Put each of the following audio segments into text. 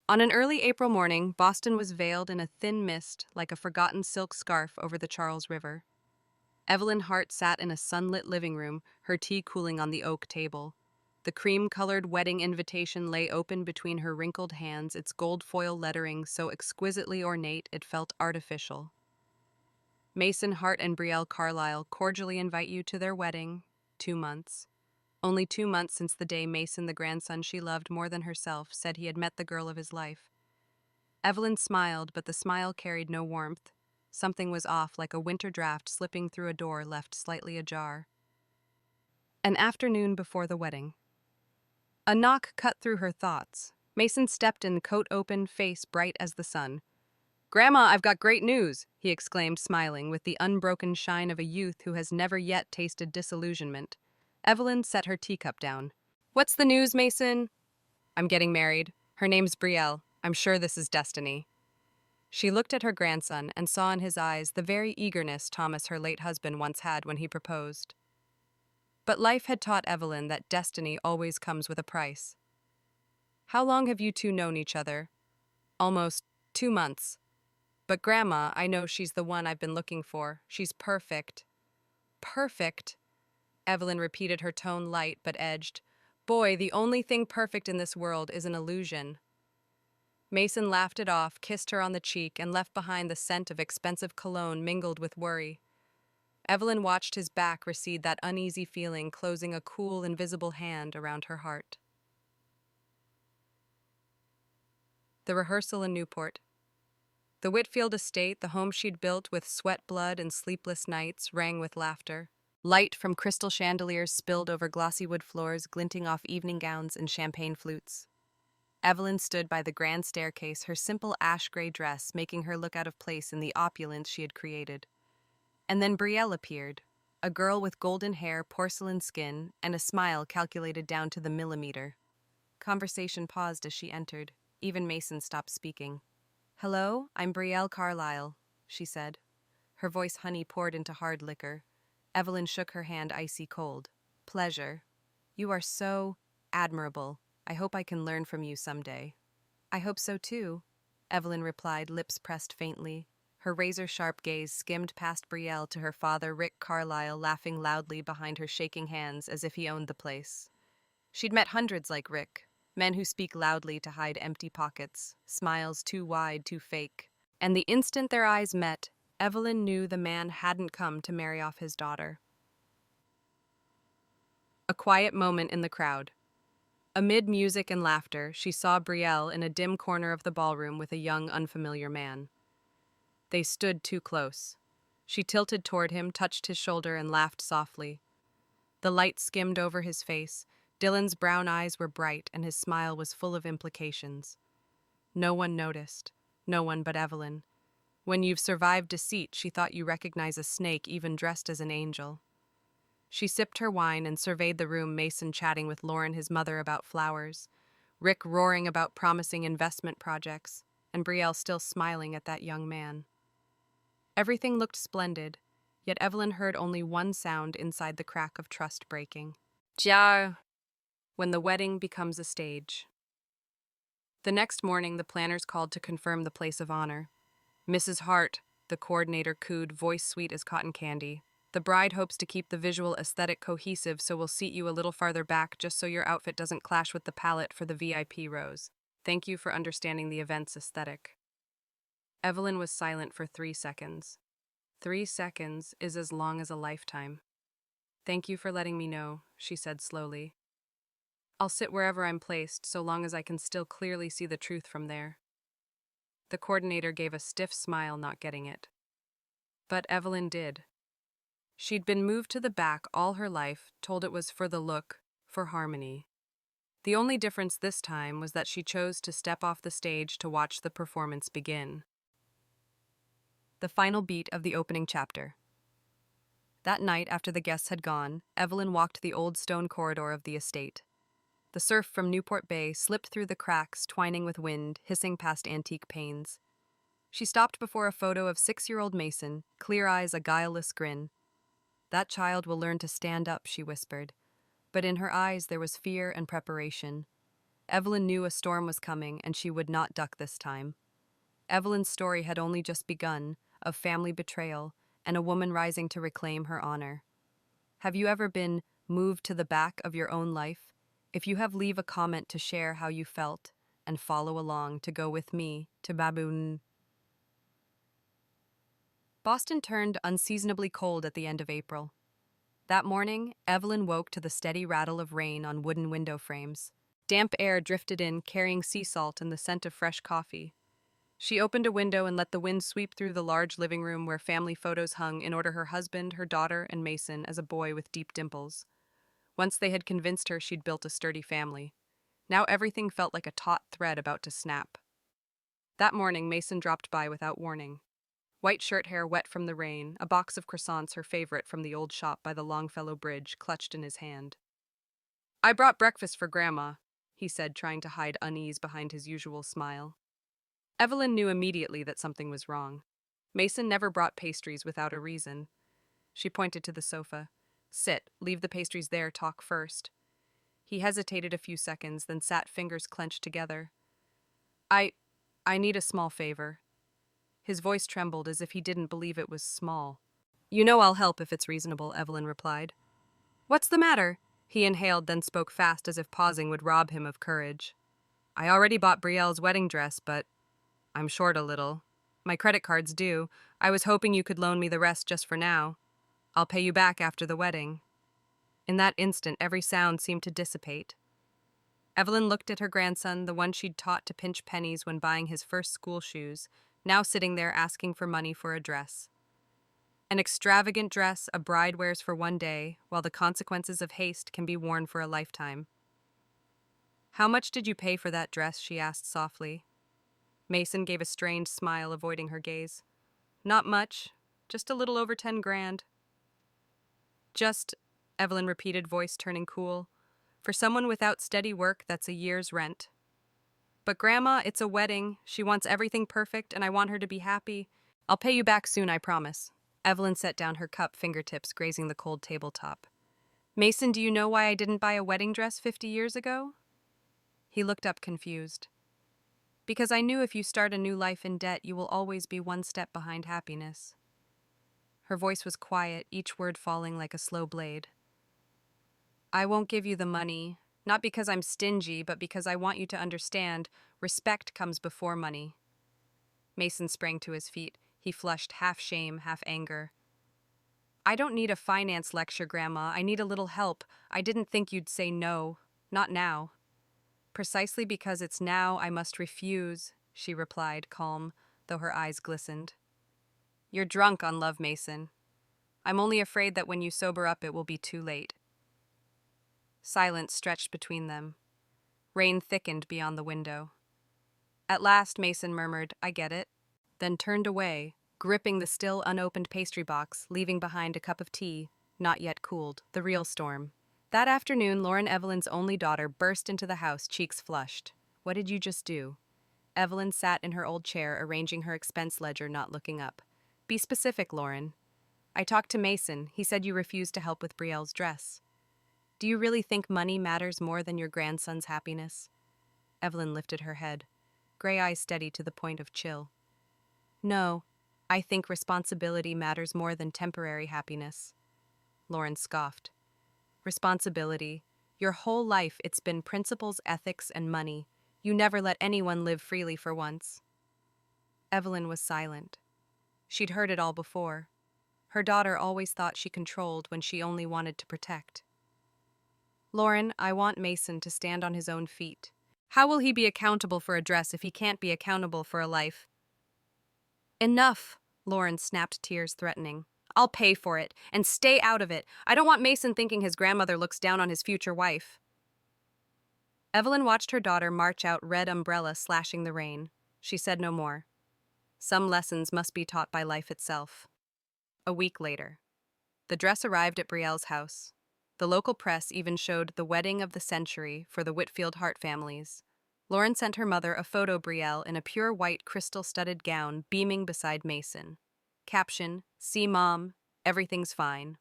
On an early April morning, Boston was veiled in a thin mist like a forgotten silk scarf over the Charles River. Evelyn Hart sat in a sunlit living room, her tea cooling on the oak table. The cream-colored wedding invitation lay open between her wrinkled hands, its gold foil lettering so exquisitely ornate it felt artificial. Mason Hart and Brielle Carlyle cordially invite you to their wedding. 2 months. Only 2 months since the day Mason, the grandson she loved more than herself, said he had met the girl of his life. Evelyn smiled, but the smile carried no warmth. Something was off, like a winter draft slipping through a door left slightly ajar. An afternoon before the wedding. A knock cut through her thoughts. Mason stepped in, coat open, face bright as the sun. "Grandma, I've got great news," he exclaimed, smiling, with the unbroken shine of a youth who has never yet tasted disillusionment. Evelyn set her teacup down. "What's the news, Mason?" "I'm getting married. Her name's Brielle. I'm sure this is destiny." She looked at her grandson and saw in his eyes the very eagerness Thomas, her late husband, once had when he proposed. But life had taught Evelyn that destiny always comes with a price. "How long have you two known each other?" "Almost 2 months. But Grandma, I know she's the one I've been looking for. She's perfect." "Perfect?" Evelyn repeated, her tone light but edged. "Boy, the only thing perfect in this world is an illusion." Mason laughed it off, kissed her on the cheek, and left behind the scent of expensive cologne mingled with worry. Evelyn watched his back recede, that uneasy feeling closing a cool, invisible hand around her heart. The rehearsal in Newport. The Whitfield estate, the home she'd built with sweat, blood, and sleepless nights, rang with laughter. Light from crystal chandeliers spilled over glossy wood floors, glinting off evening gowns and champagne flutes. Evelyn stood by the grand staircase, her simple ash-gray dress making her look out of place in the opulence she had created. And then Brielle appeared, a girl with golden hair, porcelain skin, and a smile calculated down to the millimeter. Conversation paused as she entered. Even Mason stopped speaking. "Hello, I'm Brielle Carlyle," she said. Her voice honey poured into hard liquor. Evelyn shook her hand icy cold. "Pleasure. You are so admirable. I hope I can learn from you someday." "I hope so too," Evelyn replied, lips pressed faintly. Her razor-sharp gaze skimmed past Brielle to her father, Rick Carlyle, laughing loudly behind her shaking hands as if he owned the place. She'd met hundreds like Rick, men who speak loudly to hide empty pockets, smiles too wide, too fake. And the instant their eyes met, Evelyn knew the man hadn't come to marry off his daughter. A quiet moment in the crowd. Amid music and laughter, she saw Brielle in a dim corner of the ballroom with a young, unfamiliar man. They stood too close. She tilted toward him, touched his shoulder, and laughed softly. The light skimmed over his face. Dylan's brown eyes were bright, and his smile was full of implications. No one noticed. No one but Evelyn. When you've survived deceit, she thought you recognize a snake even dressed as an angel. She sipped her wine and surveyed the room, Mason chatting with Lauren, his mother, about flowers, Rick roaring about promising investment projects, and Brielle still smiling at that young man. Everything looked splendid, yet Evelyn heard only one sound inside the crack of trust breaking. Jia, when the wedding becomes a stage. The next morning, the planners called to confirm the place of honor. "Mrs. Hart," the coordinator cooed, voice sweet as cotton candy. "The bride hopes to keep the visual aesthetic cohesive, so we'll seat you a little farther back just so your outfit doesn't clash with the palette for the VIP rows. Thank you for understanding the event's aesthetic." Evelyn was silent for 3 seconds. 3 seconds is as long as a lifetime. "Thank you for letting me know," she said slowly. "I'll sit wherever I'm placed, so long as I can still clearly see the truth from there." The coordinator gave a stiff smile, not getting it. But Evelyn did. She'd been moved to the back all her life, told it was for the look, for harmony. The only difference this time was that she chose to step off the stage to watch the performance begin. The final beat of the opening chapter. That night, after the guests had gone, Evelyn walked the old stone corridor of the estate. The surf from Newport Bay slipped through the cracks, twining with wind, hissing past antique panes. She stopped before a photo of 6-year-old Mason, clear eyes, a guileless grin. "That child will learn to stand up," she whispered. But in her eyes there was fear and preparation. Evelyn knew a storm was coming, and she would not duck this time. Evelyn's story had only just begun, of family betrayal and a woman rising to reclaim her honor. Have you ever been moved to the back of your own life? If you have, leave a comment to share how you felt and follow along to go with me to Baboon. Boston turned unseasonably cold at the end of April. That morning, Evelyn woke to the steady rattle of rain on wooden window frames. Damp air drifted in, carrying sea salt and the scent of fresh coffee. She opened a window and let the wind sweep through the large living room where family photos hung in order her husband, her daughter, and Mason as a boy with deep dimples. Once they had convinced her she'd built a sturdy family. Now everything felt like a taut thread about to snap. That morning, Mason dropped by without warning. White shirt hair wet from the rain, a box of croissants, her favorite from the old shop by the Longfellow Bridge, clutched in his hand. "I brought breakfast for Grandma," he said, trying to hide unease behind his usual smile. Evelyn knew immediately that something was wrong. Mason never brought pastries without a reason. She pointed to the sofa. "Sit, leave the pastries there, talk first." He hesitated a few seconds, then sat, fingers clenched together. I need a small favor." His voice trembled as if he didn't believe it was small. "You know I'll help if it's reasonable," Evelyn replied. "What's the matter?" He inhaled, then spoke fast as if pausing would rob him of courage. "I already bought Brielle's wedding dress, but I'm short a little. My credit card's due. I was hoping you could loan me the rest just for now. I'll pay you back after the wedding." In that instant, every sound seemed to dissipate. Evelyn looked at her grandson, the one she'd taught to pinch pennies when buying his first school shoes, now sitting there asking for money for a dress. An extravagant dress a bride wears for one day, while the consequences of haste can be worn for a lifetime. "How much did you pay for that dress?" she asked softly. Mason gave a strained smile, avoiding her gaze. "Not much. Just a little over 10 grand. Just," Evelyn repeated, voice turning cool. "For someone without steady work, that's a year's rent." "But Grandma, it's a wedding. She wants everything perfect, and I want her to be happy. I'll pay you back soon, I promise." Evelyn set down her cup, fingertips grazing the cold tabletop. "Mason, do you know why I didn't buy a wedding dress 50 years ago?" He looked up confused. "Because I knew if you start a new life in debt, you will always be one step behind happiness." Her voice was quiet, each word falling like a slow blade. "I won't give you the money, not because I'm stingy, but because I want you to understand, respect comes before money." Mason sprang to his feet. He flushed, half shame, half anger. "I don't need a finance lecture, Grandma. I need a little help. I didn't think you'd say no. Not now." "Precisely because it's now I must refuse," she replied, calm, though her eyes glistened. "You're drunk on love, Mason. I'm only afraid that when you sober up it will be too late." Silence stretched between them. Rain thickened beyond the window. At last Mason murmured, "I get it," then turned away, gripping the still unopened pastry box, leaving behind a cup of tea, not yet cooled, the real storm. That afternoon, Lauren, Evelyn's only daughter, burst into the house, cheeks flushed. "What did you just do?" Evelyn sat in her old chair, arranging her expense ledger, not looking up. "Be specific, Lauren." "I talked to Mason. He said you refused to help with Brielle's dress." "Do you really think money matters more than your grandson's happiness?" Evelyn lifted her head, gray eyes steady to the point of chill. "No, I think responsibility matters more than temporary happiness." Lauren scoffed. "Responsibility. Your whole life it's been principles, ethics, and money. You never let anyone live freely for once." Evelyn was silent. She'd heard it all before. Her daughter always thought she controlled when she only wanted to protect. "Lauren, I want Mason to stand on his own feet. How will he be accountable for a dress if he can't be accountable for a life?" "Enough," Lauren snapped, tears threatening. "I'll pay for it, and stay out of it. I don't want Mason thinking his grandmother looks down on his future wife." Evelyn watched her daughter march out, red umbrella slashing the rain. She said no more. Some lessons must be taught by life itself. A week later. The dress arrived at Brielle's house. The local press even showed the wedding of the century for the Whitfield Hart families. Lauren sent her mother a photo of Brielle in a pure white crystal-studded gown beaming beside Mason. Caption, "See Mom, everything's fine."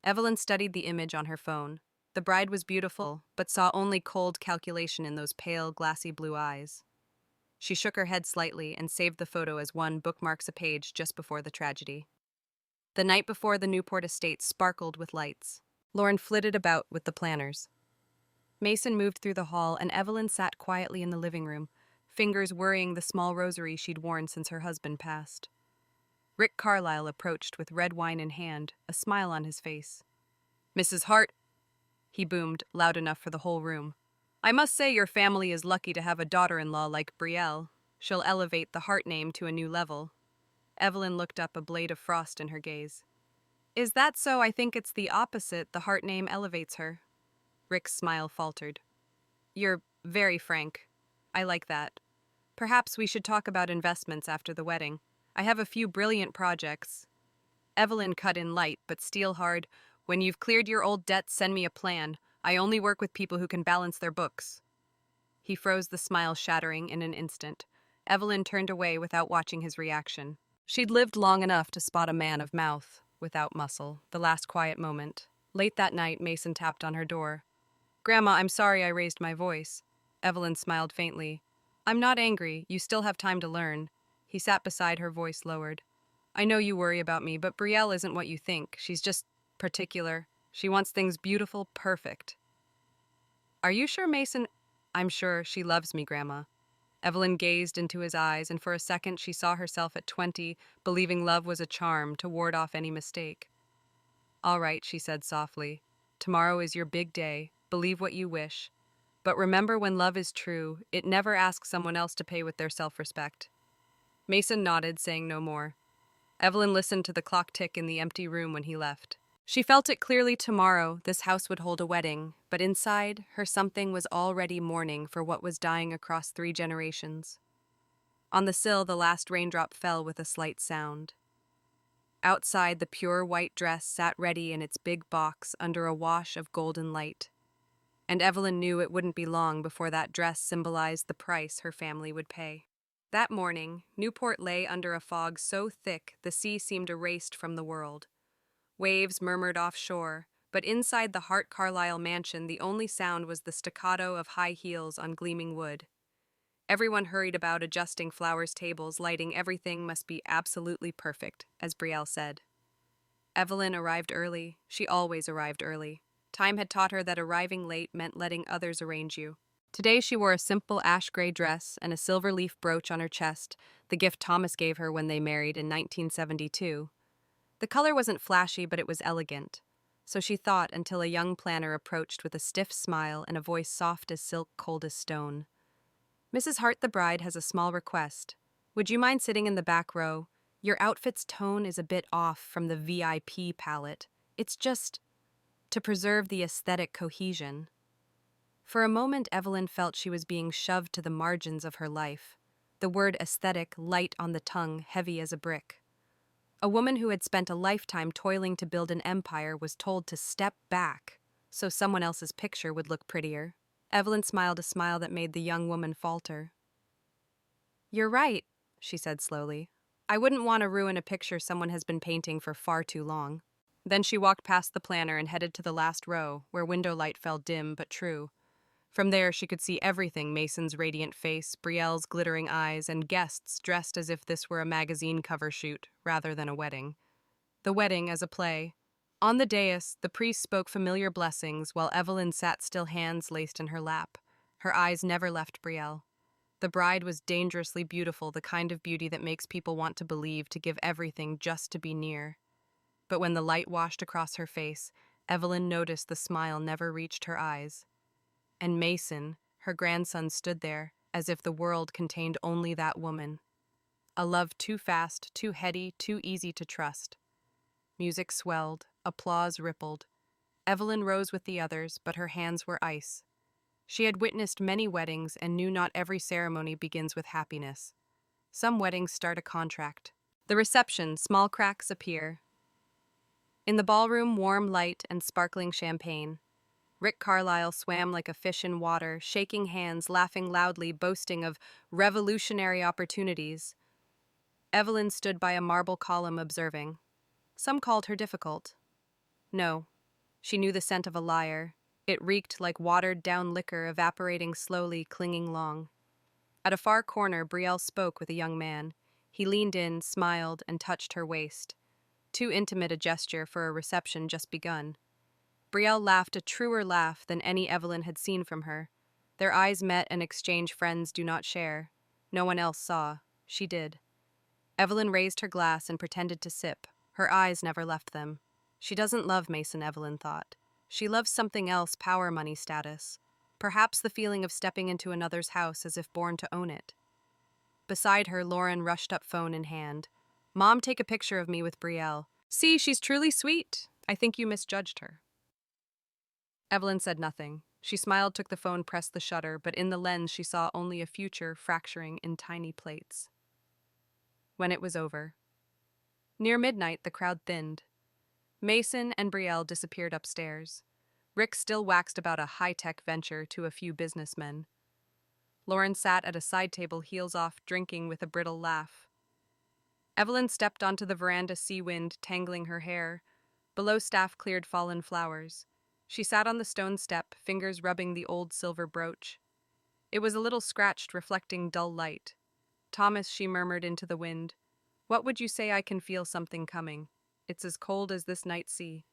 Evelyn studied the image on her phone. The bride was beautiful, but saw only cold calculation in those pale, glassy blue eyes. She shook her head slightly and saved the photo as one bookmarks a page just before the tragedy. The night before the Newport estate sparkled with lights. Lauren flitted about with the planners. Mason moved through the hall, and Evelyn sat quietly in the living room, fingers worrying the small rosary she'd worn since her husband passed. Rick Carlyle approached with red wine in hand, a smile on his face. "Mrs. Hart," he boomed, loud enough for the whole room. "I must say your family is lucky to have a daughter-in-law like Brielle. She'll elevate the Hart name to a new level." Evelyn looked up, a blade of frost in her gaze. "Is that so? I think it's the opposite. The Hart name elevates her." Rick's smile faltered. "You're very frank. I like that. Perhaps we should talk about investments after the wedding. I have a few brilliant projects." Evelyn cut in light, but steel hard. "When you've cleared your old debts, send me a plan. I only work with people who can balance their books." He froze, the smile shattering in an instant. Evelyn turned away without watching his reaction. She'd lived long enough to spot a man of mouth, without muscle, the last quiet moment. Late that night, Mason tapped on her door. "Grandma, I'm sorry I raised my voice." Evelyn smiled faintly. "I'm not angry. You still have time to learn." He sat beside her, voice lowered. "I know you worry about me, but Brielle isn't what you think. She's just particular. She wants things beautiful, perfect." "Are you sure, Mason?" "I'm sure. She loves me, Grandma." Evelyn gazed into his eyes, and for a second she saw herself at 20, believing love was a charm to ward off any mistake. "All right," she said softly. "Tomorrow is your big day. Believe what you wish. But remember, when love is true, it never asks someone else to pay with their self-respect." Mason nodded, saying no more. Evelyn listened to the clock tick in the empty room when he left. She felt it clearly. Tomorrow, this house would hold a wedding, but inside, her something was already mourning for what was dying across 3 generations. On the sill, the last raindrop fell with a slight sound. Outside, the pure white dress sat ready in its big box under a wash of golden light. And Evelyn knew it wouldn't be long before that dress symbolized the price her family would pay. That morning, Newport lay under a fog so thick the sea seemed erased from the world. Waves murmured offshore, but inside the Hart Carlyle mansion the only sound was the staccato of high heels on gleaming wood. Everyone hurried about, adjusting flowers' tables, lighting. Everything must be absolutely perfect, as Brielle said. Evelyn arrived early. She always arrived early. Time had taught her that arriving late meant letting others arrange you. Today she wore a simple ash-gray dress and a silver leaf brooch on her chest, the gift Thomas gave her when they married in 1972. The color wasn't flashy, but it was elegant. So she thought until a young planner approached with a stiff smile and a voice soft as silk, cold as stone. "Mrs. Hart, the bride, has a small request. Would you mind sitting in the back row? Your outfit's tone is a bit off from the VIP palette. It's just to preserve the aesthetic cohesion." For a moment, Evelyn felt she was being shoved to the margins of her life. The word aesthetic light on the tongue, heavy as a brick. A woman who had spent a lifetime toiling to build an empire was told to step back so someone else's picture would look prettier. Evelyn smiled, a smile that made the young woman falter. "You're right," she said slowly. "I wouldn't want to ruin a picture someone has been painting for far too long." Then she walked past the planner and headed to the last row, where window light fell dim but true. From there she could see everything: Mason's radiant face, Brielle's glittering eyes, and guests dressed as if this were a magazine cover shoot rather than a wedding. The wedding as a play. On the dais, the priest spoke familiar blessings while Evelyn sat still, hands laced in her lap. Her eyes never left Brielle. The bride was dangerously beautiful, the kind of beauty that makes people want to believe, to give everything just to be near. But when the light washed across her face, Evelyn noticed the smile never reached her eyes. And Mason, her grandson, stood there, as if the world contained only that woman. A love too fast, too heady, too easy to trust. Music swelled, applause rippled. Evelyn rose with the others, but her hands were ice. She had witnessed many weddings and knew not every ceremony begins with happiness. Some weddings start a contract. The reception, small cracks appear. In the ballroom, warm light and sparkling champagne. Rick Carlyle swam like a fish in water, shaking hands, laughing loudly, boasting of revolutionary opportunities. Evelyn stood by a marble column observing. Some called her difficult. No, she knew the scent of a liar. It reeked like watered-down liquor evaporating slowly, clinging long. At a far corner, Brielle spoke with a young man. He leaned in, smiled, and touched her waist. Too intimate a gesture for a reception just begun. Brielle laughed a truer laugh than any Evelyn had seen from her. Their eyes met and exchanged friends do not share. No one else saw. She did. Evelyn raised her glass and pretended to sip. Her eyes never left them. She doesn't love Mason, Evelyn thought. She loves something else, power, money, status. Perhaps the feeling of stepping into another's house as if born to own it. Beside her, Lauren rushed up, phone in hand. Mom, take a picture of me with Brielle. See, she's truly sweet. I think you misjudged her. Evelyn said nothing. She smiled, took the phone, pressed the shutter, but in the lens she saw only a future fracturing in tiny plates. When it was over. Near midnight, the crowd thinned. Mason and Brielle disappeared upstairs. Rick still waxed about a high-tech venture to a few businessmen. Lauren sat at a side table, heels off, drinking with a brittle laugh. Evelyn stepped onto the veranda, sea wind tangling her hair. Below, staff cleared fallen flowers. She sat on the stone step, fingers rubbing the old silver brooch. It was a little scratched, reflecting dull light. Thomas, she murmured into the wind. What would you say? I can feel something coming. It's as cold as this night sea.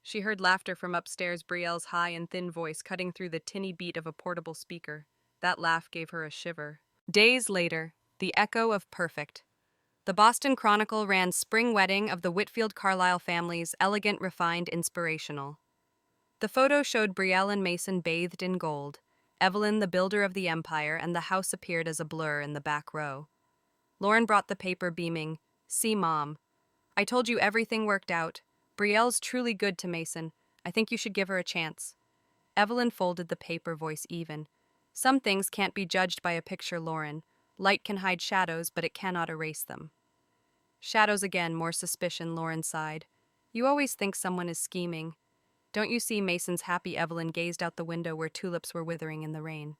She heard laughter from upstairs, Brielle's high and thin voice cutting through the tinny beat of a portable speaker. That laugh gave her a shiver. Days later, the echo of perfect. The Boston Chronicle ran spring wedding of the Whitfield Carlisle families, elegant, refined, inspirational. The photo showed Brielle and Mason bathed in gold, Evelyn the builder of the empire, and the house appeared as a blur in the back row. Lauren brought the paper, beaming. See, Mom. I told you everything worked out. Brielle's truly good to Mason. I think you should give her a chance. Evelyn folded the paper, voice even. Some things can't be judged by a picture, Lauren. Light can hide shadows, but it cannot erase them. Shadows again, more suspicion, Lauren sighed. You always think someone is scheming. Don't you see Mason's happy? Evelyn gazed out the window where tulips were withering in the rain.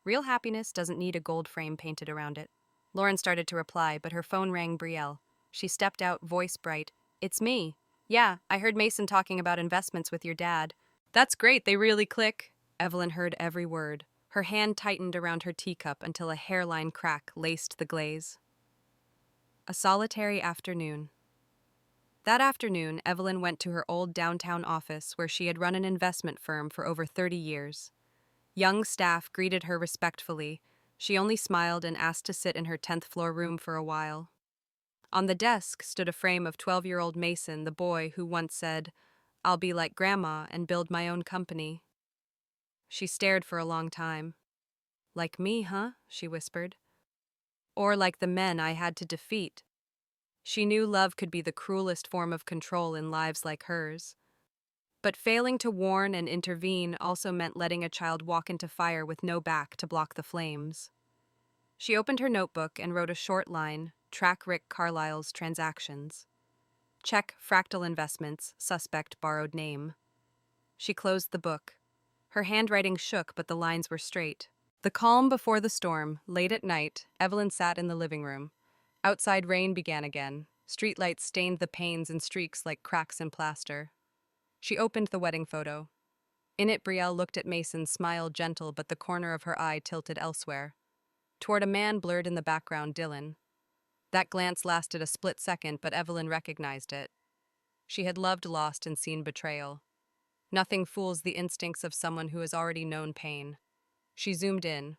Real happiness doesn't need a gold frame painted around it. Lauren started to reply, but her phone rang. Brielle. She stepped out, voice bright. It's me. Yeah, I heard Mason talking about investments with your dad. That's great, they really click. Evelyn heard every word. Her hand tightened around her teacup until a hairline crack laced the glaze. A solitary afternoon. That afternoon, Evelyn went to her old downtown office where she had run an investment firm for over 30 years. Young staff greeted her respectfully. She only smiled and asked to sit in her 10th floor room for a while. On the desk stood a frame of 12-year-old Mason, the boy who once said, I'll be like Grandma and build my own company. She stared for a long time. Like me, huh? She whispered. Or like the men I had to defeat. She knew love could be the cruelest form of control in lives like hers. But failing to warn and intervene also meant letting a child walk into fire with no back to block the flames. She opened her notebook and wrote a short line, track Rick Carlisle's transactions. Check Fractal Investments, suspect borrowed name. She closed the book. Her handwriting shook, but the lines were straight. The calm before the storm, late at night, Evelyn sat in the living room. Outside, rain began again. Streetlights stained the panes in streaks like cracks in plaster. She opened the wedding photo. In it, Brielle looked at Mason, smile gentle, but the corner of her eye tilted elsewhere. Toward a man blurred in the background, Dylan. That glance lasted a split second, but Evelyn recognized it. She had loved, lost, and seen betrayal. Nothing fools the instincts of someone who has already known pain. She zoomed in.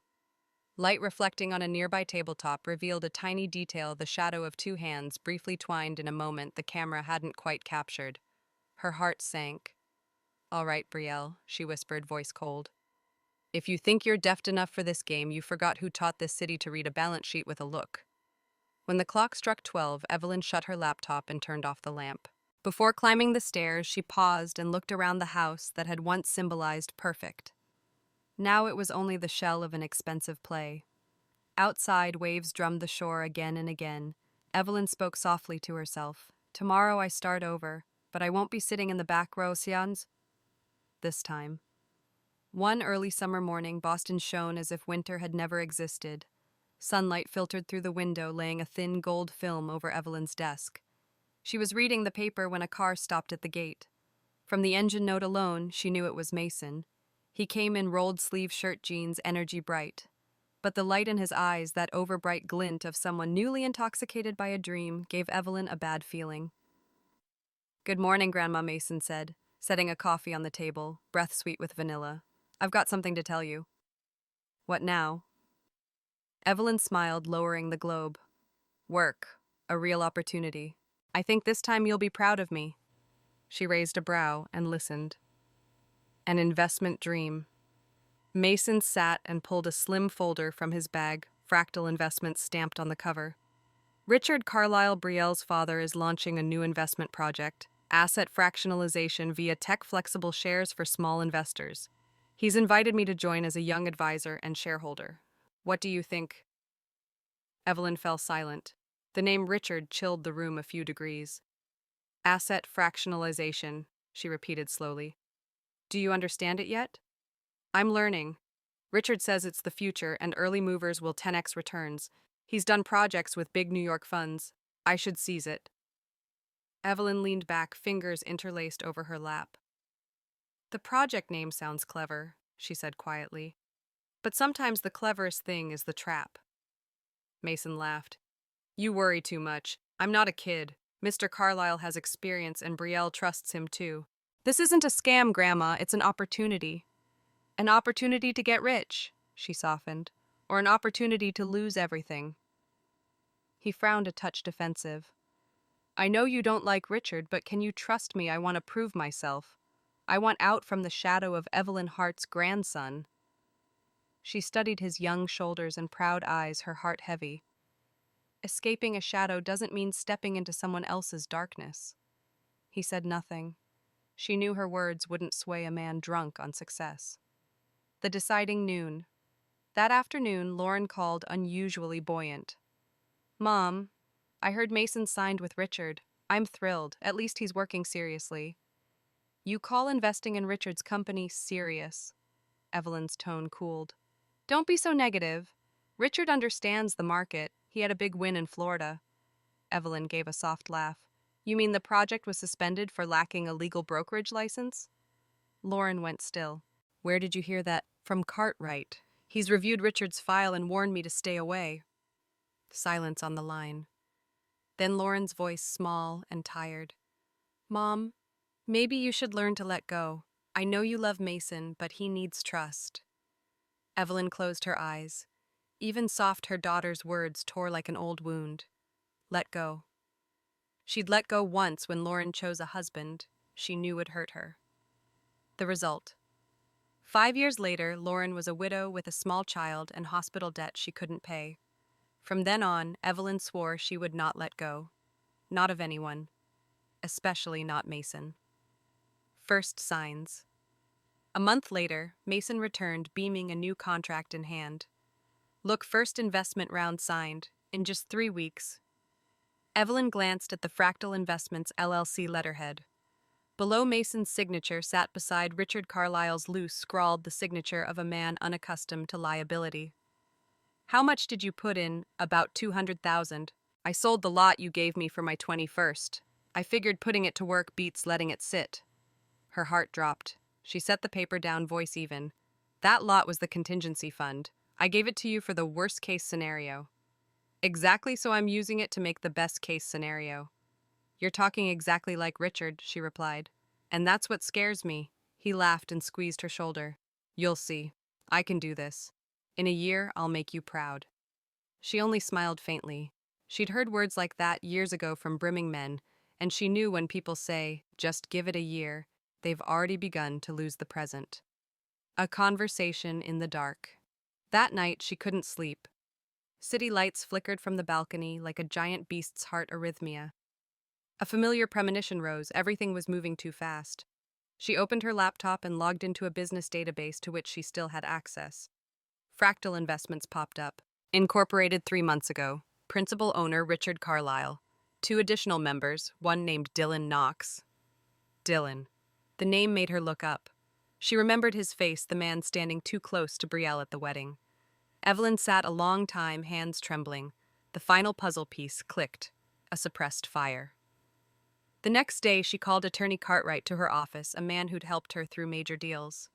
Light reflecting on a nearby tabletop revealed a tiny detail, the shadow of two hands briefly twined in a moment the camera hadn't quite captured. Her heart sank. All right, Brielle, she whispered, voice cold. If you think you're deft enough for this game, you forgot who taught this city to read a balance sheet with a look. When the clock struck 12, Evelyn shut her laptop and turned off the lamp. Before climbing the stairs, she paused and looked around the house that had once symbolized perfect. Now it was only the shell of an expensive play. Outside, waves drummed the shore again and again. Evelyn spoke softly to herself. Tomorrow I start over, but I won't be sitting in the back row, Sians. This time. One early summer morning, Boston shone as if winter had never existed. Sunlight filtered through the window, laying a thin gold film over Evelyn's desk. She was reading the paper when a car stopped at the gate. From the engine note alone, she knew it was Mason. He came in rolled sleeve shirt jeans, energy bright. But the light in his eyes, that overbright glint of someone newly intoxicated by a dream, gave Evelyn a bad feeling. "Good morning," Grandma Mason said, setting a coffee on the table, breath sweet with vanilla. "I've got something to tell you." "What now?" Evelyn smiled, lowering the globe. "Work. A real opportunity. I think this time you'll be proud of me." She raised a brow and listened. "An investment dream." Mason sat and pulled a slim folder from his bag, Fractal Investments stamped on the cover. Richard Carlisle Brielle's father is launching a new investment project, asset fractionalization via tech-flexible shares for small investors. He's invited me to join as a young advisor and shareholder. What do you think? Evelyn fell silent. The name Richard chilled the room a few degrees. Asset fractionalization, she repeated slowly. Do you understand it yet? I'm learning. Richard says it's the future and early movers will 10x returns. He's done projects with big New York funds. I should seize it. Evelyn leaned back, fingers interlaced over her lap. The project name sounds clever, she said quietly. But sometimes the cleverest thing is the trap. Mason laughed. You worry too much. I'm not a kid. Mr. Carlisle has experience and Brielle trusts him too. This isn't a scam, Grandma. It's an opportunity. An opportunity to get rich, she softened, or an opportunity to lose everything. He frowned, a touch defensive. I know you don't like Richard, but can you trust me? I want to prove myself. I want out from the shadow of Evelyn Hart's grandson. She studied his young shoulders and proud eyes, her heart heavy. Escaping a shadow doesn't mean stepping into someone else's darkness. He said nothing. She knew her words wouldn't sway a man drunk on success. The deciding noon. That afternoon, Lauren called unusually buoyant. Mom, I heard Mason signed with Richard. I'm thrilled. At least he's working seriously. You call investing in Richard's company serious? Evelyn's tone cooled. Don't be so negative. Richard understands the market. He had a big win in Florida. Evelyn gave a soft laugh. You mean the project was suspended for lacking a legal brokerage license? Lauren went still. Where did you hear that? From Cartwright. He's reviewed Richard's file and warned me to stay away. Silence on the line. Then Lauren's voice, small and tired. Mom, maybe you should learn to let go. I know you love Mason, but he needs trust. Evelyn closed her eyes. Even soft, her daughter's words tore like an old wound. Let go. She'd let go once when Lauren chose a husband she knew would hurt her. The result. 5 years later, Lauren was a widow with a small child and hospital debt she couldn't pay. From then on, Evelyn swore she would not let go. Not of anyone. Especially not Mason. First signs. A month later, Mason returned, beaming a new contract in hand. Look, first investment round signed. In just 3 weeks. Evelyn glanced at the Fractal Investments LLC letterhead. Below Mason's signature sat beside Richard Carlisle's loose, scrawled the signature of a man unaccustomed to liability. How much did you put in? About 200,000. I sold the lot you gave me for my 21st. I figured putting it to work beats letting it sit. Her heart dropped. She set the paper down, voice even. That lot was the contingency fund. I gave it to you for the worst-case scenario. Exactly, so I'm using it to make the best-case scenario. You're talking exactly like Richard, she replied. And that's what scares me. He laughed and squeezed her shoulder. You'll see. I can do this. In a year, I'll make you proud. She only smiled faintly. She'd heard words like that years ago from brimming men, and she knew when people say, just give it a year, they've already begun to lose the present. A conversation in the dark. That night, she couldn't sleep. City lights flickered from the balcony like a giant beast's heart arrhythmia. A familiar premonition rose. Everything was moving too fast. She opened her laptop and logged into a business database to which she still had access. Fractal Investments popped up. Incorporated 3 months ago. Principal owner Richard Carlisle. 2 additional members, one named Dylan Knox. Dylan. The name made her look up. She remembered his face, the man standing too close to Brielle at the wedding. Evelyn sat a long time, hands trembling. The final puzzle piece clicked. A suppressed fire. The next day, she called attorney Cartwright to her office, a man who'd helped her through major deals.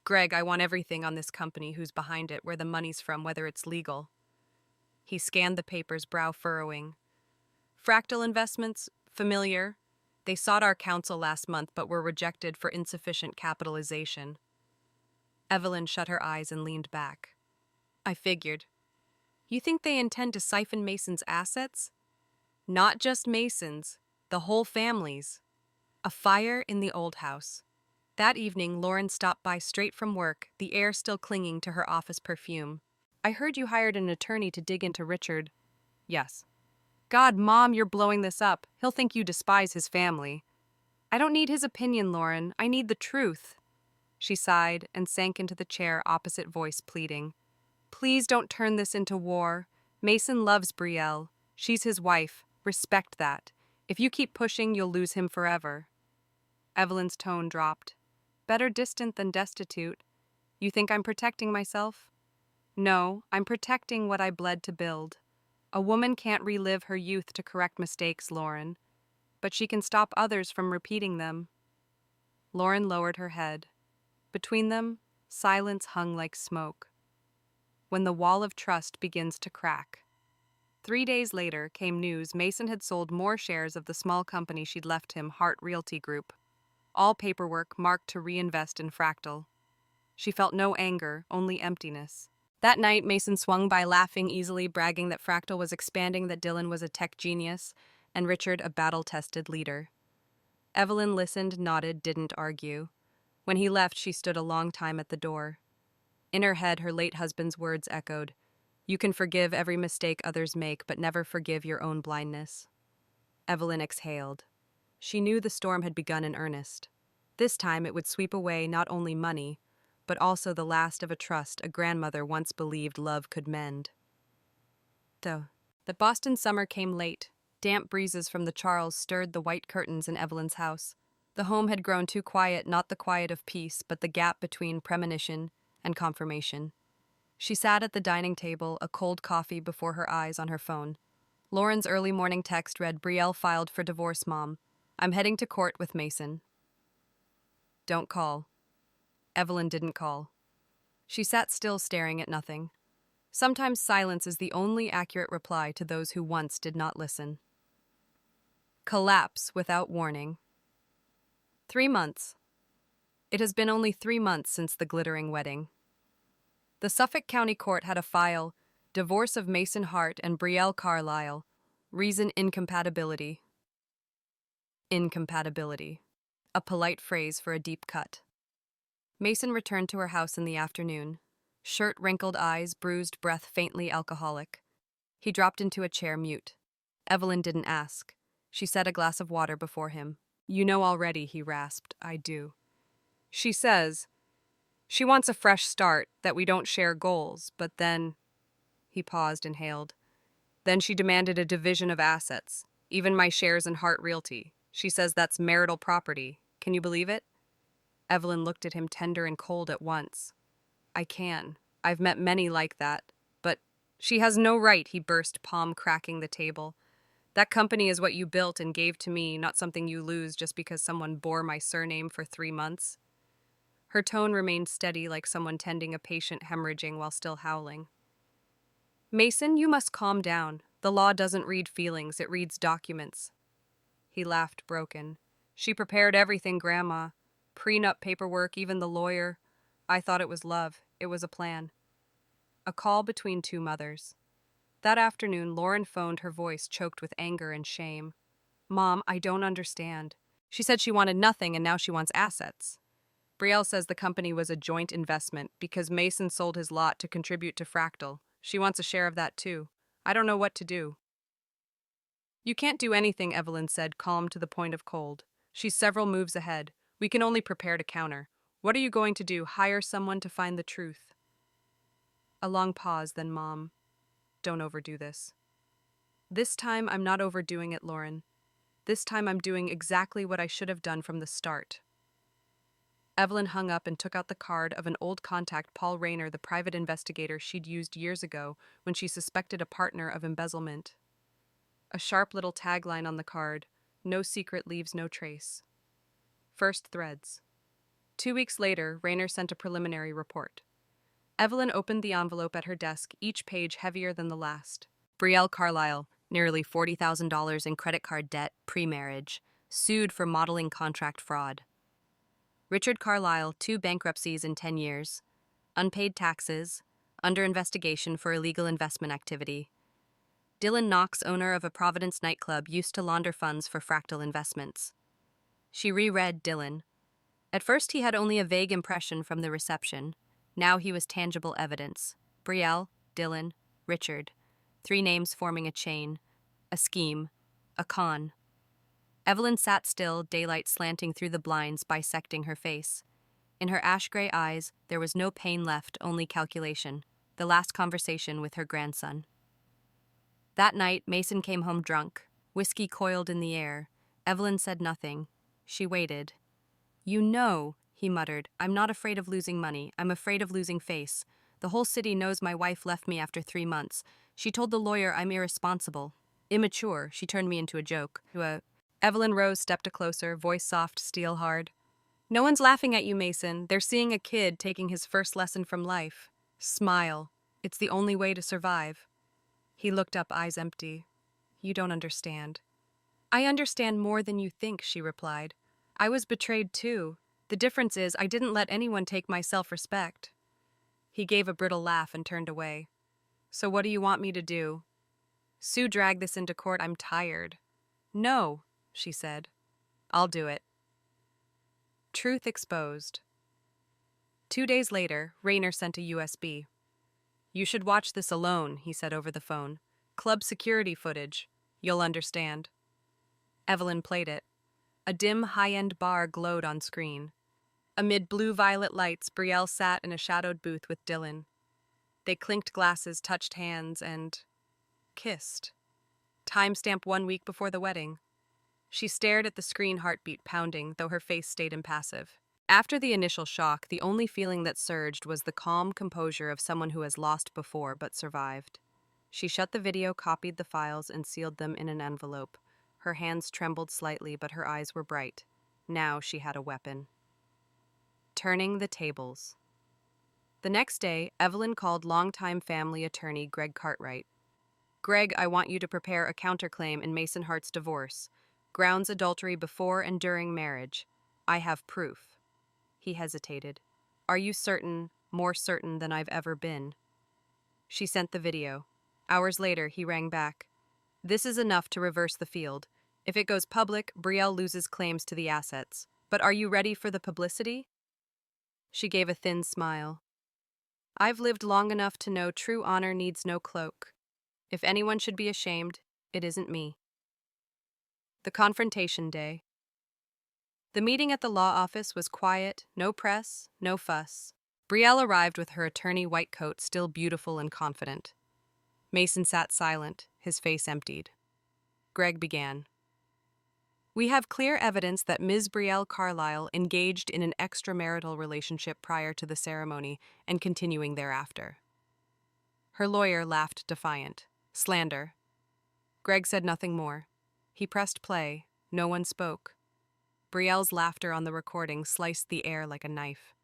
Greg, I want everything on this company, who's behind it, where the money's from, whether it's legal. He scanned the papers, brow furrowing. Fractal Investments? Familiar. They sought our counsel last month but were rejected for insufficient capitalization. Evelyn shut her eyes and leaned back. I figured. You think they intend to siphon Mason's assets? Not just Mason's, the whole family's. A fire in the old house. That evening, Lauren stopped by straight from work, the air still clinging to her office perfume. I heard you hired an attorney to dig into Richard. Yes. God, Mom, you're blowing this up. He'll think you despise his family. I don't need his opinion, Lauren. I need the truth. She sighed and sank into the chair, opposite voice pleading. Please don't turn this into war. Mason loves Brielle. She's his wife. Respect that. If you keep pushing, you'll lose him forever. Evelyn's tone dropped. Better distant than destitute. You think I'm protecting myself? No, I'm protecting what I bled to build. A woman can't relive her youth to correct mistakes, Lauren, but she can stop others from repeating them. Lauren lowered her head. Between them, silence hung like smoke. When the wall of trust begins to crack. 3 days later came news Mason had sold more shares of the small company she'd left him, Hart Realty Group. All paperwork marked to reinvest in Fractal. She felt no anger, only emptiness. That night, Mason swung by laughing easily, bragging that Fractal was expanding, that Dylan was a tech genius, and Richard a battle-tested leader. Evelyn listened, nodded, didn't argue. When he left, she stood a long time at the door. In her head, her late husband's words echoed. You can forgive every mistake others make, but never forgive your own blindness. Evelyn exhaled. She knew the storm had begun in earnest. This time it would sweep away not only money, but also the last of a trust a grandmother once believed love could mend. Though the Boston summer came late. Damp breezes from the Charles stirred the white curtains in Evelyn's house. The home had grown too quiet, not the quiet of peace, but the gap between premonition and confirmation. She sat at the dining table, a cold coffee before her eyes, on her phone. Lauren's early morning text read, Brielle filed for divorce, Mom. I'm heading to court with Mason. Don't call. Evelyn didn't call. She sat still, staring at nothing. Sometimes silence is the only accurate reply to those who once did not listen. Collapse without warning. 3 months. It has been only 3 months since the glittering wedding. The Suffolk County Court had a file, divorce of Mason Hart and Brielle Carlisle. Reason incompatibility. Incompatibility. A polite phrase for a deep cut. Mason returned to her house in the afternoon. Shirt, wrinkled eyes, bruised breath, faintly alcoholic. He dropped into a chair, mute. Evelyn didn't ask. She set a glass of water before him. You know already, he rasped. I do. She says she wants a fresh start, that we don't share goals, but then... He paused, inhaled. Then she demanded a division of assets, even my shares in Hart Realty. She says that's marital property. Can you believe it? Evelyn looked at him, tender and cold at once. I can. I've met many like that. But she has no right, he burst, palm cracking the table. That company is what you built and gave to me, not something you lose just because someone bore my surname for 3 months. Her tone remained steady, like someone tending a patient hemorrhaging while still howling. Mason, you must calm down. The law doesn't read feelings, it reads documents. He laughed, broken. She prepared everything, Grandma. Prenup paperwork, even the lawyer. I thought it was love. It was a plan. A call between 2 mothers. That afternoon, Lauren phoned, her voice choked with anger and shame. Mom, I don't understand. She said she wanted nothing and now she wants assets. Brielle says the company was a joint investment because Mason sold his lot to contribute to Fractal. She wants a share of that too. I don't know what to do. You can't do anything, Evelyn said, calm to the point of cold. She's several moves ahead. We can only prepare to counter. What are you going to do? Hire someone to find the truth? A long pause, then Mom. Don't overdo this. This time I'm not overdoing it, Lauren. This time I'm doing exactly what I should have done from the start. Evelyn hung up and took out the card of an old contact, Paul Rayner, the private investigator she'd used years ago when she suspected a partner of embezzlement. A sharp little tagline on the card, No secret leaves no trace. First threads. 2 weeks later, Rayner sent a preliminary report. Evelyn opened the envelope at her desk, each page heavier than the last. Brielle Carlyle, nearly $40,000 in credit card debt, pre-marriage, sued for modeling contract fraud. Richard Carlyle, 2 bankruptcies in 10 years. Unpaid taxes, under investigation for illegal investment activity. Dylan Knox, owner of a Providence nightclub, used to launder funds for fractal investments. She reread Dylan. At first he had only a vague impression from the reception. Now he was tangible evidence. Brielle, Dylan, Richard. 3 names forming a chain. A scheme. A con. Evelyn sat still, daylight slanting through the blinds, bisecting her face. In her ash-gray eyes, there was no pain left, only calculation. The last conversation with her grandson. That night, Mason came home drunk. Whiskey coiled in the air. Evelyn said nothing. She waited. "You know," he muttered, "I'm not afraid of losing money. I'm afraid of losing face. The whole city knows my wife left me after 3 months. She told the lawyer I'm irresponsible. Immature. She turned me into a joke. Evelyn Rose stepped closer, voice soft, steel hard. "No one's laughing at you, Mason. They're seeing a kid taking his first lesson from life. Smile. It's the only way to survive." He looked up, eyes empty. "You don't understand." "I understand more than you think," she replied. "I was betrayed too. The difference is I didn't let anyone take my self-respect." He gave a brittle laugh and turned away. "So what do you want me to do?" "Sue dragged this into court. I'm tired." "No," she said. "I'll do it." Truth exposed. 2 days later, Rayner sent a USB. "You should watch this alone," he said over the phone. "Club security footage. You'll understand." Evelyn played it. A dim, high-end bar glowed on screen. Amid blue-violet lights, Brielle sat in a shadowed booth with Dylan. They clinked glasses, touched hands, and kissed. Timestamp 1 week before the wedding. She stared at the screen, heartbeat pounding, though her face stayed impassive. After the initial shock, the only feeling that surged was the calm composure of someone who has lost before but survived. She shut the video, copied the files, and sealed them in an envelope. Her hands trembled slightly, but her eyes were bright. Now she had a weapon. Turning the tables. The next day, Evelyn called longtime family attorney Greg Cartwright. "Greg, I want you to prepare a counterclaim in Mason Hart's divorce. Grounds adultery before and during marriage. I have proof." He hesitated. "Are you certain, more certain than I've ever been?" She sent the video. Hours later, he rang back. "This is enough to reverse the field. If it goes public, Brielle loses claims to the assets. But are you ready for the publicity?" She gave a thin smile. "I've lived long enough to know true honor needs no cloak. If anyone should be ashamed, it isn't me." The confrontation day. The meeting at the law office was quiet, no press, no fuss. Brielle arrived with her attorney white coat still beautiful and confident. Mason sat silent, his face emptied. Greg began. "We have clear evidence that Ms. Brielle Carlyle engaged in an extramarital relationship prior to the ceremony and continuing thereafter." Her lawyer laughed defiant. "Slander." Greg said nothing more. He pressed play. No one spoke. Brielle's laughter on the recording sliced the air like a knife.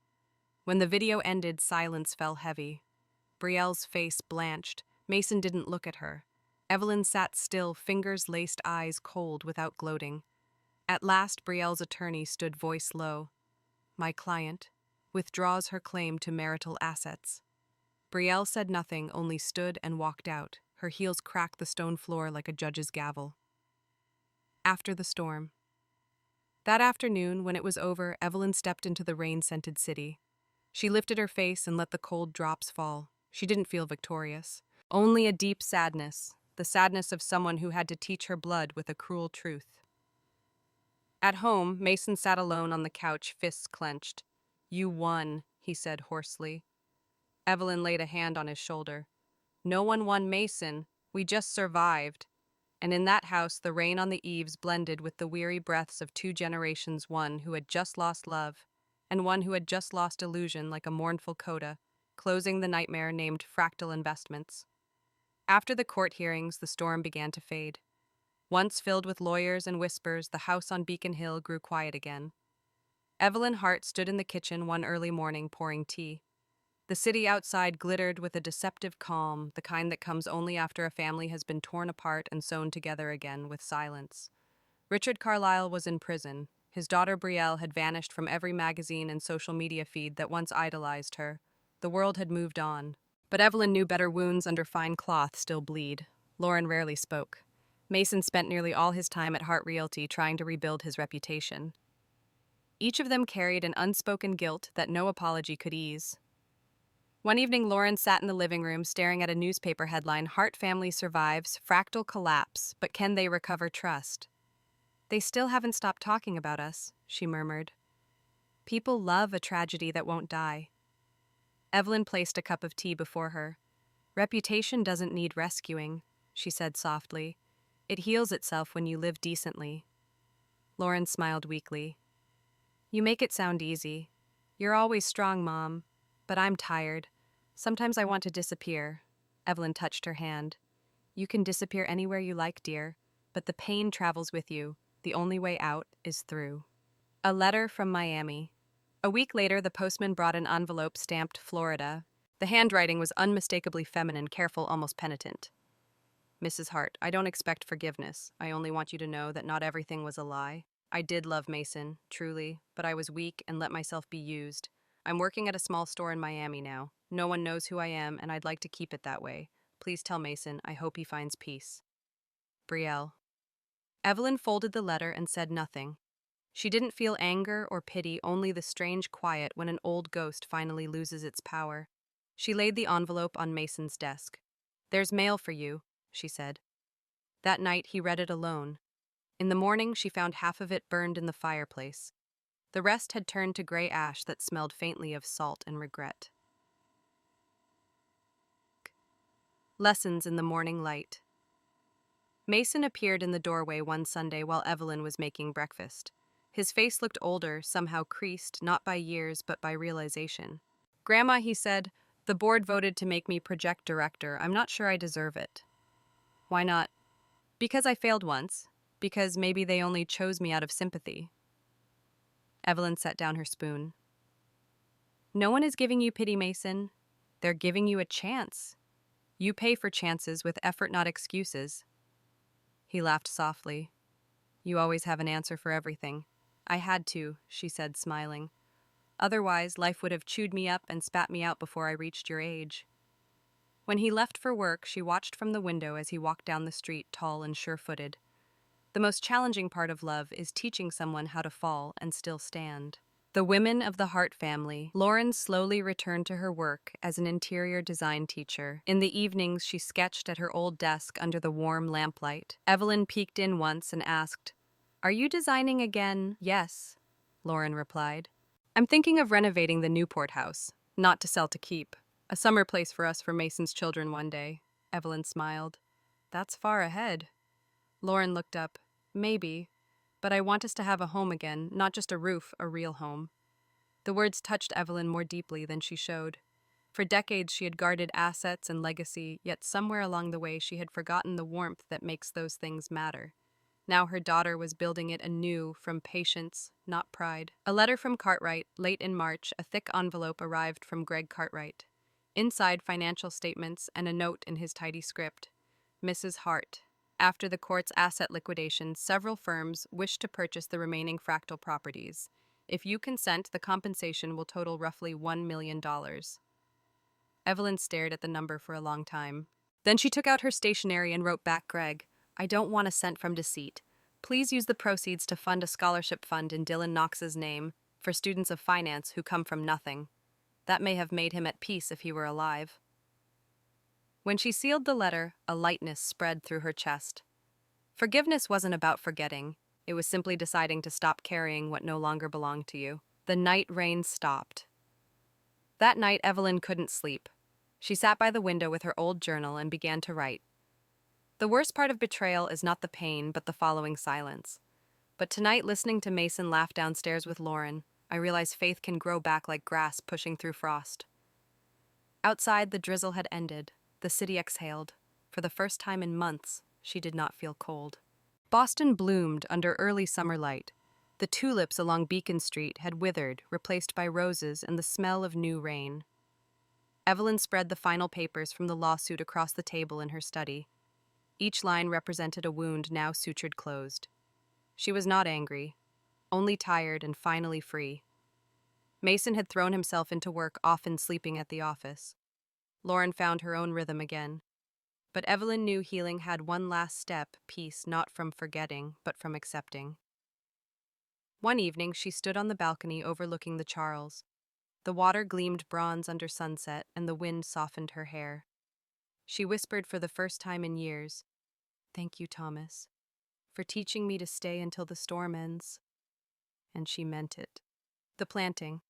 When the video ended, silence fell heavy. Brielle's face blanched. Mason didn't look at her. Evelyn sat still, fingers laced, eyes cold without gloating. At last, Brielle's attorney stood, voice low. "My client withdraws her claim to marital assets." Brielle said nothing, only stood and walked out. Her heels cracked the stone floor like a judge's gavel. After the storm. That afternoon, when it was over, Evelyn stepped into the rain-scented city. She lifted her face and let the cold drops fall. She didn't feel victorious. Only a deep sadness, the sadness of someone who had to teach her blood with a cruel truth. At home, Mason sat alone on the couch, fists clenched. "You won," he said hoarsely. Evelyn laid a hand on his shoulder. "No one won, Mason. We just survived." And in that house, the rain on the eaves blended with the weary breaths of 2 generations, one who had just lost love, and one who had just lost illusion, like a mournful coda, closing the nightmare named fractal investments. After the court hearings, the storm began to fade. Once filled with lawyers and whispers, the house on Beacon Hill grew quiet again. Evelyn Hart stood in the kitchen one early morning pouring tea. The city outside glittered with a deceptive calm, the kind that comes only after a family has been torn apart and sewn together again with silence. Richard Carlyle was in prison. His daughter Brielle had vanished from every magazine and social media feed that once idolized her. The world had moved on. But Evelyn knew better wounds under fine cloth still bleed. Lauren rarely spoke. Mason spent nearly all his time at Hart Realty trying to rebuild his reputation. Each of them carried an unspoken guilt that no apology could ease. One evening, Lauren sat in the living room staring at a newspaper headline, "Hart Family Survives Fractal Collapse, but Can They Recover Trust?" "They still haven't stopped talking about us," she murmured. "People love a tragedy that won't die." Evelyn placed a cup of tea before her. "Reputation doesn't need rescuing," she said softly. "It heals itself when you live decently." Lauren smiled weakly. "You make it sound easy. You're always strong, Mom. But I'm tired. Sometimes I want to disappear." Evelyn touched her hand. "You can disappear anywhere you like, dear, but the pain travels with you. The only way out is through." A letter from Miami. A week later, the postman brought an envelope stamped Florida. The handwriting was unmistakably feminine, careful, almost penitent. "Mrs. Hart, I don't expect forgiveness. I only want you to know that not everything was a lie. I did love Mason, truly, but I was weak and let myself be used. I'm working at a small store in Miami now. No one knows who I am, and I'd like to keep it that way. Please tell Mason I hope he finds peace. Brielle." Evelyn folded the letter and said nothing. She didn't feel anger or pity, only the strange quiet when an old ghost finally loses its power. She laid the envelope on Mason's desk. "There's mail for you," she said. That night he read it alone. In the morning she found half of it burned in the fireplace. The rest had turned to gray ash that smelled faintly of salt and regret. Lessons in the morning light. Mason appeared in the doorway one Sunday while Evelyn was making breakfast. His face looked older, somehow creased, not by years but by realization. "Grandma," he said, "the board voted to make me project director. I'm not sure I deserve it." "Why not?" "Because I failed once. Because maybe they only chose me out of sympathy." Evelyn set down her spoon. "No one is giving you pity, Mason. They're giving you a chance. You pay for chances with effort, not excuses." He laughed softly. "You always have an answer for everything." "I had to," she said, smiling. "Otherwise, life would have chewed me up and spat me out before I reached your age." When he left for work, she watched from the window as he walked down the street, tall and sure-footed. The most challenging part of love is teaching someone how to fall and still stand. The women of the Hart family. Lauren slowly returned to her work as an interior design teacher. In the evenings, she sketched at her old desk under the warm lamplight. Evelyn peeked in once and asked, "Are you designing again?" "Yes," Lauren replied. "I'm thinking of renovating the Newport house, not to sell, to keep. A summer place for us for Mason's children one day." Evelyn smiled. "That's far ahead." Lauren looked up. "Maybe. But I want us to have a home again, not just a roof, a real home." The words touched Evelyn more deeply than she showed. For decades she had guarded assets and legacy, yet somewhere along the way she had forgotten the warmth that makes those things matter. Now her daughter was building it anew from patience, not pride. A letter from Cartwright, late in March, a thick envelope arrived from Greg Cartwright. Inside, financial statements and a note in his tidy script. "Mrs. Hart. After the court's asset liquidation, several firms wish to purchase the remaining Fractal properties. If you consent, the compensation will total roughly $1 million. Evelyn stared at the number for a long time. Then she took out her stationery and wrote back, "Greg, I don't want a cent from deceit. Please use the proceeds to fund a scholarship fund in Dylan Knox's name for students of finance who come from nothing. That may have made him at peace if he were alive." When she sealed the letter, a lightness spread through her chest. Forgiveness wasn't about forgetting. It was simply deciding to stop carrying what no longer belonged to you. The night rain stopped. That night, Evelyn couldn't sleep. She sat by the window with her old journal and began to write. The worst part of betrayal is not the pain, but the following silence. But tonight, listening to Mason laugh downstairs with Lauren, I realize faith can grow back like grass pushing through frost. Outside, the drizzle had ended. The city exhaled. For the first time in months, she did not feel cold. Boston bloomed under early summer light. The tulips along Beacon Street had withered, replaced by roses and the smell of new rain. Evelyn spread the final papers from the lawsuit across the table in her study. Each line represented a wound now sutured closed. She was not angry, only tired and finally free. Mason had thrown himself into work, often sleeping at the office. Lauren found her own rhythm again. But Evelyn knew healing had one last step, peace not from forgetting, but from accepting. One evening, she stood on the balcony overlooking the Charles. The water gleamed bronze under sunset, and the wind softened her hair. She whispered for the first time in years, "Thank you, Thomas, for teaching me to stay until the storm ends." And she meant it. The planting.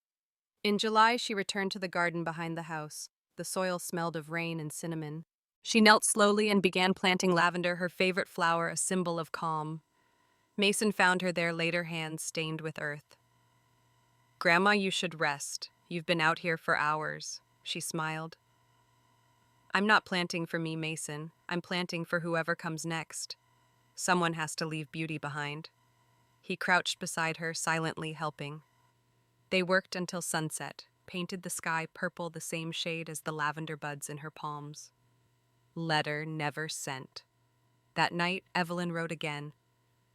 In July, she returned to the garden behind the house. The soil smelled of rain and cinnamon. She knelt slowly and began planting lavender, her favorite flower, a symbol of calm. Mason found her there, laid her hands stained with earth. "Grandma, you should rest. You've been out here for hours," she smiled. "I'm not planting for me, Mason. I'm planting for whoever comes next. Someone has to leave beauty behind." He crouched beside her, silently helping. They worked until sunset, painted the sky purple, the same shade as the lavender buds in her palms. Letter never sent. That night, Evelyn wrote again.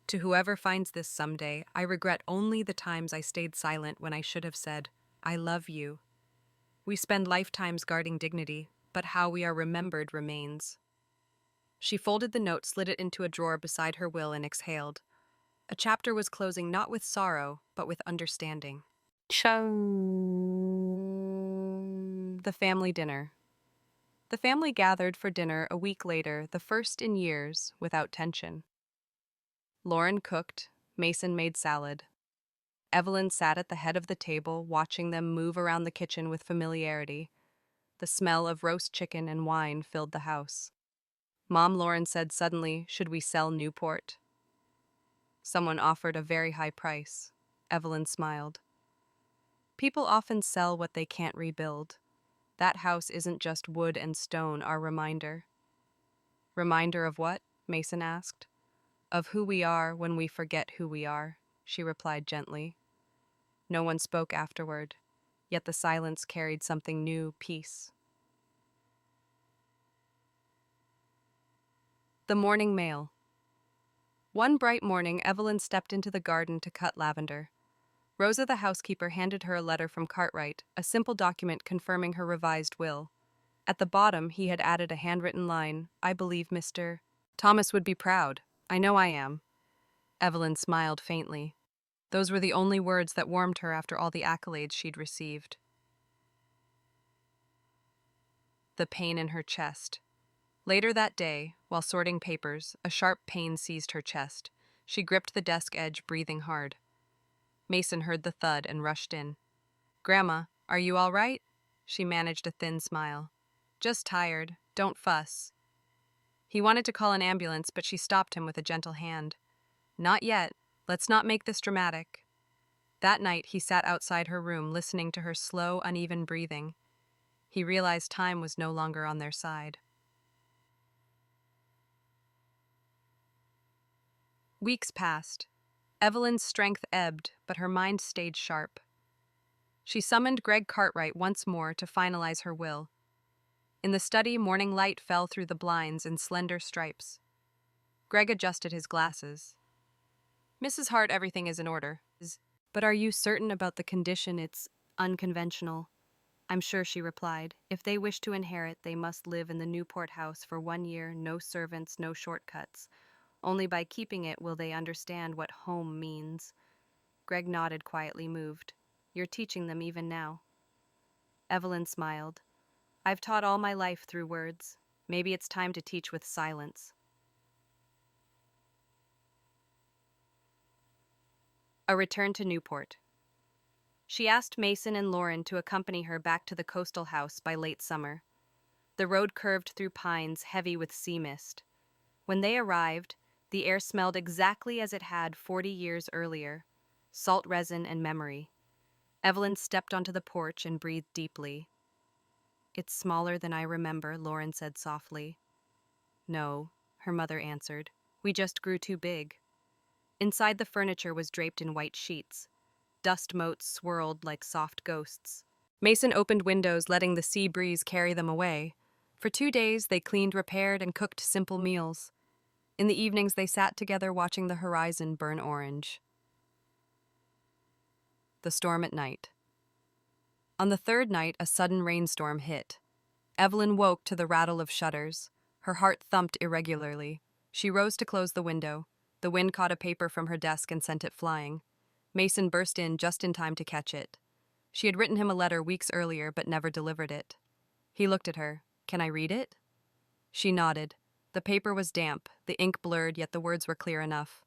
"To whoever finds this someday, I regret only the times I stayed silent when I should have said, 'I love you.' We spend lifetimes guarding dignity, but how we are remembered remains." She folded the note, slid it into a drawer beside her will, and exhaled. A chapter was closing, not with sorrow, but with understanding. The family dinner. The family gathered for dinner a week later, the first in years, without tension. Lauren cooked, Mason made salad. Evelyn sat at the head of the table, watching them move around the kitchen with familiarity. The smell of roast chicken and wine filled the house. Mom Lauren said suddenly, "Should we sell Newport?" Someone offered a very high price. Evelyn smiled. "People often sell what they can't rebuild. That house isn't just wood and stone, our reminder." "Reminder of what?" Mason asked. "Of who we are when we forget who we are," she replied gently. No one spoke afterward, yet the silence carried something new, peace. The morning mail. One bright morning, Evelyn stepped into the garden to cut lavender. Rosa, the housekeeper, handed her a letter from Cartwright, a simple document confirming her revised will. At the bottom, he had added a handwritten line, "I believe Mr. Thomas would be proud. I know I am." Evelyn smiled faintly. Those were the only words that warmed her after all the accolades she'd received. The pain in her chest. Later that day, while sorting papers, a sharp pain seized her chest. She gripped the desk edge, breathing hard. Mason heard the thud and rushed in. "Grandma, are you all right?" She managed a thin smile. "Just tired. Don't fuss." He wanted to call an ambulance, but she stopped him with a gentle hand. "Not yet. Let's not make this dramatic." That night, he sat outside her room, listening to her slow, uneven breathing. He realized time was no longer on their side. Weeks passed. Evelyn's strength ebbed, but her mind stayed sharp. She summoned Greg Cartwright once more to finalize her will. In the study, morning light fell through the blinds in slender stripes. Greg adjusted his glasses. "Mrs. Hart, everything is in order. But are you certain about the condition? It's unconventional." "I'm sure," she replied. "If they wish to inherit, they must live in the Newport house for 1 year, no servants, no shortcuts. Only by keeping it will they understand what home means." Greg nodded, quietly moved. "You're teaching them even now." Evelyn smiled. "I've taught all my life through words. Maybe it's time to teach with silence." A return to Newport. She asked Mason and Lauren to accompany her back to the coastal house by late summer. The road curved through pines heavy with sea mist. When they arrived, the air smelled exactly as it had 40 years earlier, salt resin and memory. Evelyn stepped onto the porch and breathed deeply. "It's smaller than I remember," Lauren said softly. "No," her mother answered. We just grew too big. Inside the furniture was draped in white sheets. Dust motes swirled like soft ghosts. Mason opened windows, letting the sea breeze carry them away. For 2 days, they cleaned, repaired, and cooked simple meals. In the evenings, they sat together watching the horizon burn orange. The storm at night. On the third night, a sudden rainstorm hit. Evelyn woke to the rattle of shutters. Her heart thumped irregularly. She rose to close the window. The wind caught a paper from her desk and sent it flying. Mason burst in just in time to catch it. She had written him a letter weeks earlier but never delivered it. He looked at her. "Can I read it?" She nodded. The paper was damp, the ink blurred, yet the words were clear enough.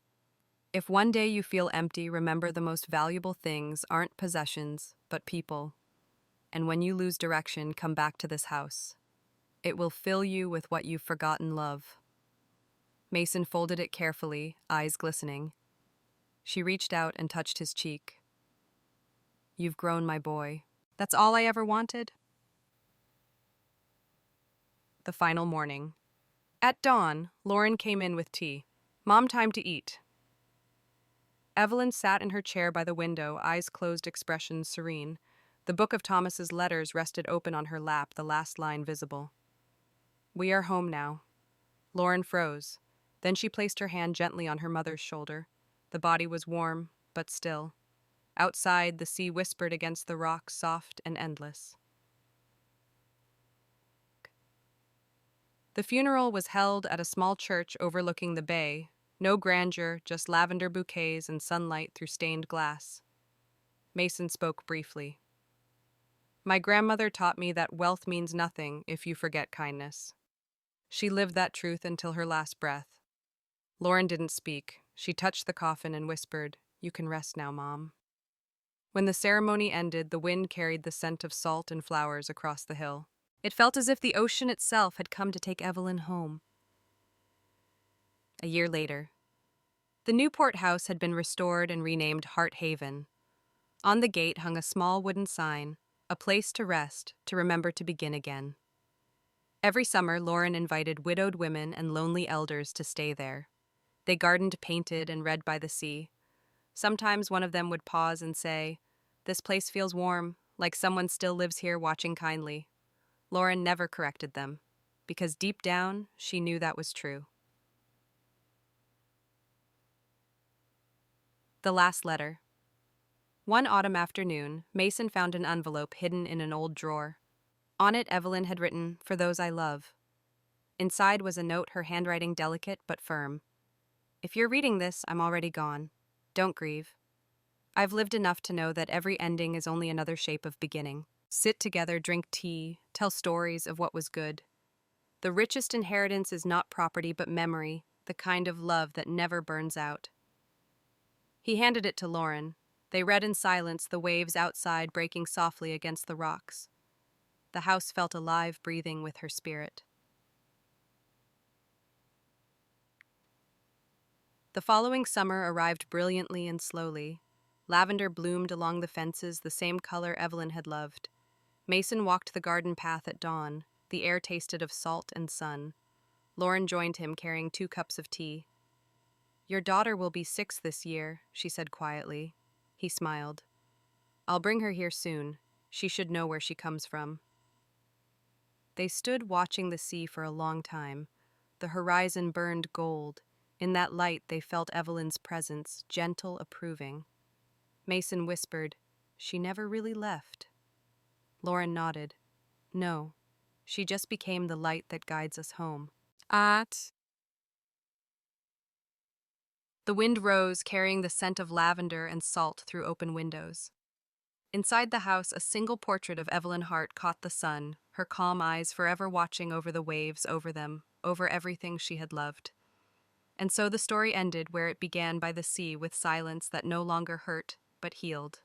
"If one day you feel empty, remember the most valuable things aren't possessions, but people. And when you lose direction, come back to this house. It will fill you with what you've forgotten love." Mason folded it carefully, eyes glistening. She reached out and touched his cheek. "You've grown, my boy. That's all I ever wanted." The final morning. At dawn, Lauren came in with tea. "Mom, time to eat." Evelyn sat in her chair by the window, eyes closed, expression serene. The book of Thomas's letters rested open on her lap, the last line visible. "We are home now." Lauren froze. Then she placed her hand gently on her mother's shoulder. The body was warm, but still. Outside, the sea whispered against the rocks, soft and endless. The funeral was held at a small church overlooking the bay. No grandeur, just lavender bouquets and sunlight through stained glass. Mason spoke briefly. "My grandmother taught me that wealth means nothing if you forget kindness. She lived that truth until her last breath." Lauren didn't speak. She touched the coffin and whispered, "You can rest now, Mom." When the ceremony ended, the wind carried the scent of salt and flowers across the hill. It felt as if the ocean itself had come to take Evelyn home. A year later. The Newport house had been restored and renamed Heart Haven. On the gate hung a small wooden sign, "A place to rest, to remember to begin again." Every summer, Lauren invited widowed women and lonely elders to stay there. They gardened, painted, and read by the sea. Sometimes one of them would pause and say, "This place feels warm, like someone still lives here watching kindly." Lauren never corrected them, because deep down, she knew that was true. The last letter. One autumn afternoon, Mason found an envelope hidden in an old drawer. On it, Evelyn had written, "For those I love." Inside was a note, her handwriting delicate but firm. "If you're reading this, I'm already gone. Don't grieve. I've lived enough to know that every ending is only another shape of beginning. Sit together, drink tea, tell stories of what was good. The richest inheritance is not property but memory, the kind of love that never burns out." He handed it to Lauren. They read in silence, the waves outside breaking softly against the rocks. The house felt alive, breathing with her spirit. The following summer arrived brilliantly and slowly. Lavender bloomed along the fences, the same color Evelyn had loved. Mason walked the garden path at dawn. The air tasted of salt and sun. Lauren joined him, carrying 2 cups of tea. "Your daughter will be 6 this year," she said quietly. He smiled. "I'll bring her here soon. She should know where she comes from." They stood watching the sea for a long time. The horizon burned gold. In that light, they felt Evelyn's presence, gentle, approving. Mason whispered, "She never really left." Lauren nodded. "No, she just became the light that guides us home." The wind rose, carrying the scent of lavender and salt through open windows. Inside the house, a single portrait of Evelyn Hart caught the sun, her calm eyes forever watching over the waves, over them, over everything she had loved. And so the story ended where it began, by the sea, with silence that no longer hurt, but healed.